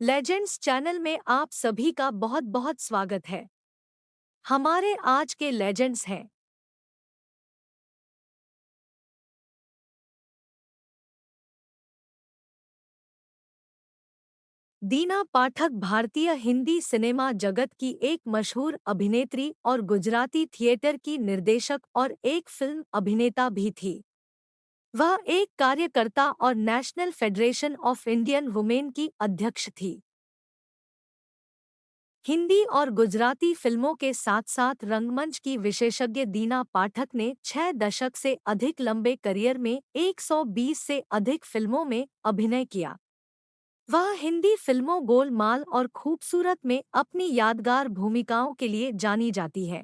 Legends channel में आप सभी का बहुत बहुत स्वागत है। हमारे आज के लेजेंड्स हैं दीना पाठक। भारतीय हिंदी सिनेमा जगत की एक मशहूर अभिनेत्री और गुजराती थिएटर की निर्देशक और एक फिल्म अभिनेता भी थी। वह एक कार्यकर्ता और national federation of Indian women की अध्यक्ष थी। हिंदी और गुजराती फिल्मों के साथ साथ रंगमंच की विशेषज्ञ दीना पाठक ने 6 दशक से अधिक लंबे करियर में 120 से अधिक फिल्मों में अभिनय किया। वह हिंदी फिल्मों गोलमाल और खूबसूरत में अपनी यादगार भूमिकाओं के लिए जानी जाती है।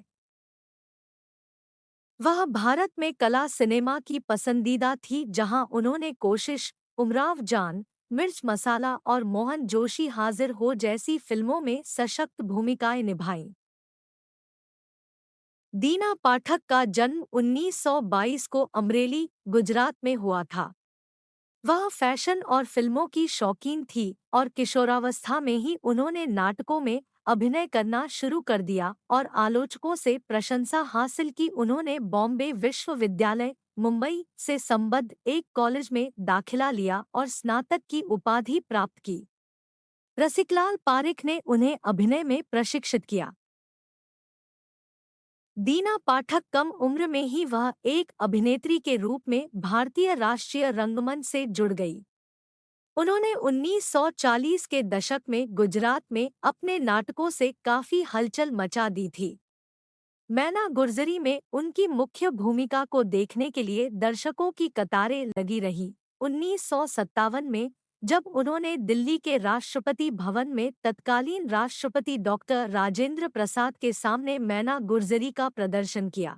वह भारत में कला सिनेमा की पसंदीदा थी, जहां उन्होंने कोशिश, उमराव जान, मिर्च मसाला और मोहन जोशी हाजिर हो जैसी फिल्मों में सशक्त भूमिकाएं निभाईं। दीना पाठक का जन्म 1922 को अमरेली, गुजरात में हुआ था। वह फैशन और फिल्मों की शौकीन थी और किशोरावस्था में ही उन्होंने नाटकों में अभिनय करना शुरू कर दिया और आलोचकों से प्रशंसा हासिल की। उन्होंने बॉम्बे विश्वविद्यालय, मुंबई से संबद्ध एक कॉलेज में दाखिला लिया और स्नातक की उपाधि प्राप्त की। रसिकलाल पारिख ने उन्हें अभिनय में प्रशिक्षित किया। दीना पाठक कम उम्र में ही वह एक अभिनेत्री के रूप में भारतीय राष्ट्रीय रंगमंच से जुड़ गई। उन्होंने 1940 के दशक में गुजरात में अपने नाटकों से काफी हलचल मचा दी थी। मैना गुरजरी में उनकी मुख्य भूमिका को देखने के लिए दर्शकों की कतारें लगी रहीं। 1957 में जब उन्होंने दिल्ली के राष्ट्रपति भवन में तत्कालीन राष्ट्रपति डॉक्टर राजेंद्र प्रसाद के सामने मैना गुरजरी का प्रदर्शन किया,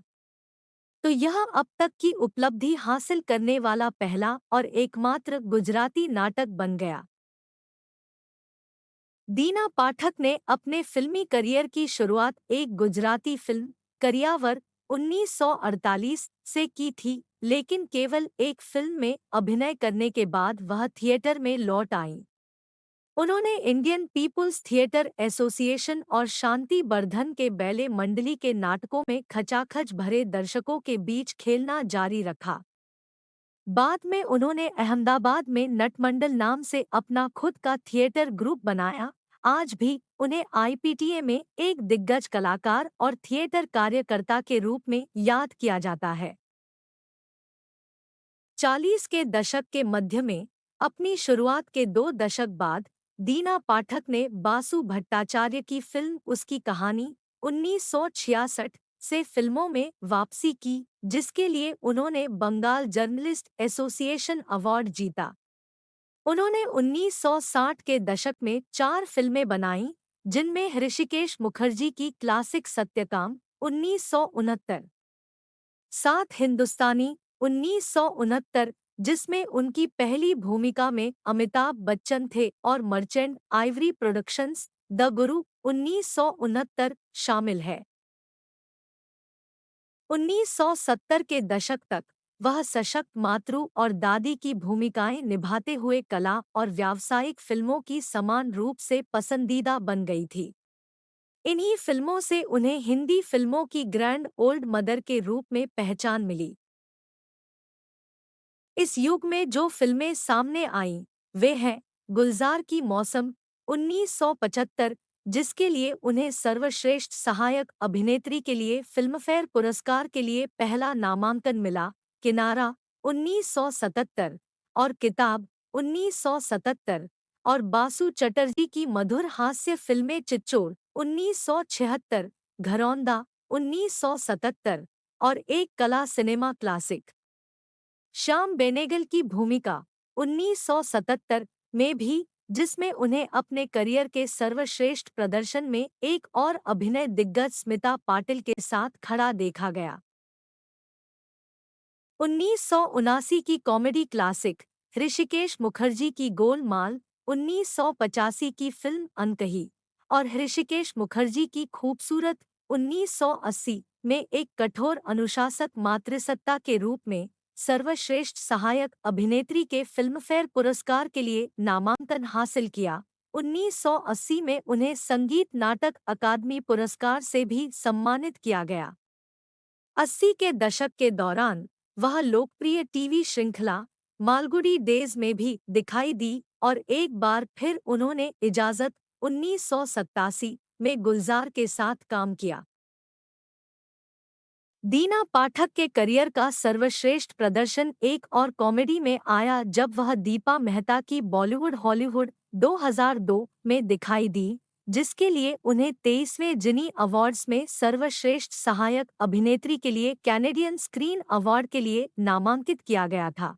तो यह अब तक की उपलब्धि हासिल करने वाला पहला और एकमात्र गुजराती नाटक बन गया। दीना पाठक ने अपने फिल्मी करियर की शुरुआत एक गुजराती फिल्म करियावर 1948 से की थी, लेकिन केवल एक फिल्म में अभिनय करने के बाद वह थिएटर में लौट आईं। उन्होंने इंडियन पीपुल्स थिएटर एसोसिएशन और शांति बर्धन के बैले मंडली के नाटकों में खचाखच भरे दर्शकों के बीच खेलना जारी रखा। बाद में उन्होंने अहमदाबाद में नटमंडल नाम से अपना खुद का थिएटर ग्रुप बनाया। आज भी उन्हें आईपीटीए में एक दिग्गज कलाकार और थिएटर कार्यकर्ता के रूप में याद किया जाता है। 40 के दशक के मध्य में, अपनी शुरुआत के 2 दशक बाद, दीना पाठक ने बासु भट्टाचार्य की फिल्म उसकी कहानी 1966 से फिल्मों में वापसी की, जिसके लिए उन्होंने बंगाल जर्नलिस्ट एसोसिएशन अवार्ड जीता। उन्होंने 1960 के दशक में 4 फिल्में बनाईं, जिनमें ऋषिकेश मुखर्जी की क्लासिक सत्यकाम 1969, सात हिंदुस्तानी 1969, जिसमें उनकी पहली भूमिका में अमिताभ बच्चन थे, और मर्चेंट आइवरी प्रोडक्शंस द गुरु 1969 शामिल है। 1970 के दशक तक वह सशक्त मातृ और दादी की भूमिकाएं निभाते हुए कला और व्यावसायिक फिल्मों की समान रूप से पसंदीदा बन गई थी। इन्हीं फिल्मों से उन्हें हिंदी फिल्मों की ग्रैंड ओल्ड मदर के रूप में पहचान मिली। इस युग में जो फिल्में सामने आईं, वे हैं गुलजार की मौसम 1975, जिसके लिए उन्हें सर्वश्रेष्ठ सहायक अभिनेत्री के लिए फिल्मफेयर पुरस्कार के लिए पहला नामांकन मिला, किनारा 1977 और किताब 1977, और बासु चटर्जी की मधुर हास्य फिल्में चिच्चोर 1976, घरौंदा 1977 और एक कला सिनेमा क्लासिक श्याम बेनेगल की भूमिका 1977 में भी, जिसमें उन्हें अपने करियर के सर्वश्रेष्ठ प्रदर्शन में एक और अभिनय दिग्गज स्मिता पाटिल के साथ खड़ा देखा गया। 1979 की कॉमेडी क्लासिक ऋषिकेश मुखर्जी की गोलमाल, 1985 की फिल्म अनकही और ऋषिकेश मुखर्जी की खूबसूरत 1980 में एक कठोर अनुशासक मातृसत्ता के रूप में सर्वश्रेष्ठ सहायक अभिनेत्री के फिल्मफेयर पुरस्कार के लिए नामांकन हासिल किया। 1980 में उन्हें संगीत नाटक अकादमी पुरस्कार से भी सम्मानित किया गया। 80 के दशक के दौरान वह लोकप्रिय टीवी श्रृंखला मालगुडी डेज में भी दिखाई दी और एक बार फिर उन्होंने इजाजत 1987 में गुलजार के साथ काम किया। दीना पाठक के करियर का सर्वश्रेष्ठ प्रदर्शन एक और कॉमेडी में आया जब वह दीपा मेहता की बॉलीवुड हॉलीवुड 2002 में दिखाई दी, जिसके लिए उन्हें 23वें जिनी अवार्ड्स में सर्वश्रेष्ठ सहायक अभिनेत्री के लिए कैनेडियन स्क्रीन अवार्ड के लिए नामांकित किया गया था।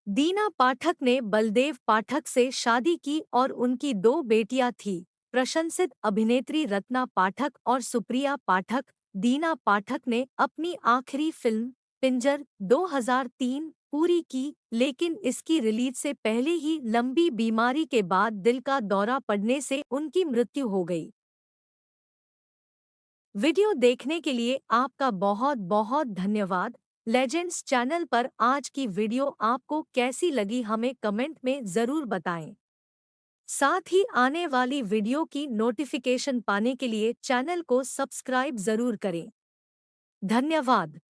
दीना पाठक ने बलदेव पाठक से शादी की और उनकी 2 बेटियां थीं, प्रशंसित अभिनेत्री रत्ना पाठक और सुप्रिया पाठक। दीना पाठक ने अपनी आखिरी फिल्म पिंजर 2003 पूरी की, लेकिन इसकी रिलीज से पहले ही लंबी बीमारी के बाद दिल का दौरा पड़ने से उनकी मृत्यु हो गई। वीडियो देखने के लिए आपका बहुत बहुत धन्यवाद। लेजेंड्स चैनल पर आज की वीडियो आपको कैसी लगी हमें कमेंट में ज़रूर बताएं। साथ ही आने वाली वीडियो की नोटिफिकेशन पाने के लिए चैनल को सब्सक्राइब ज़रूर करें। धन्यवाद।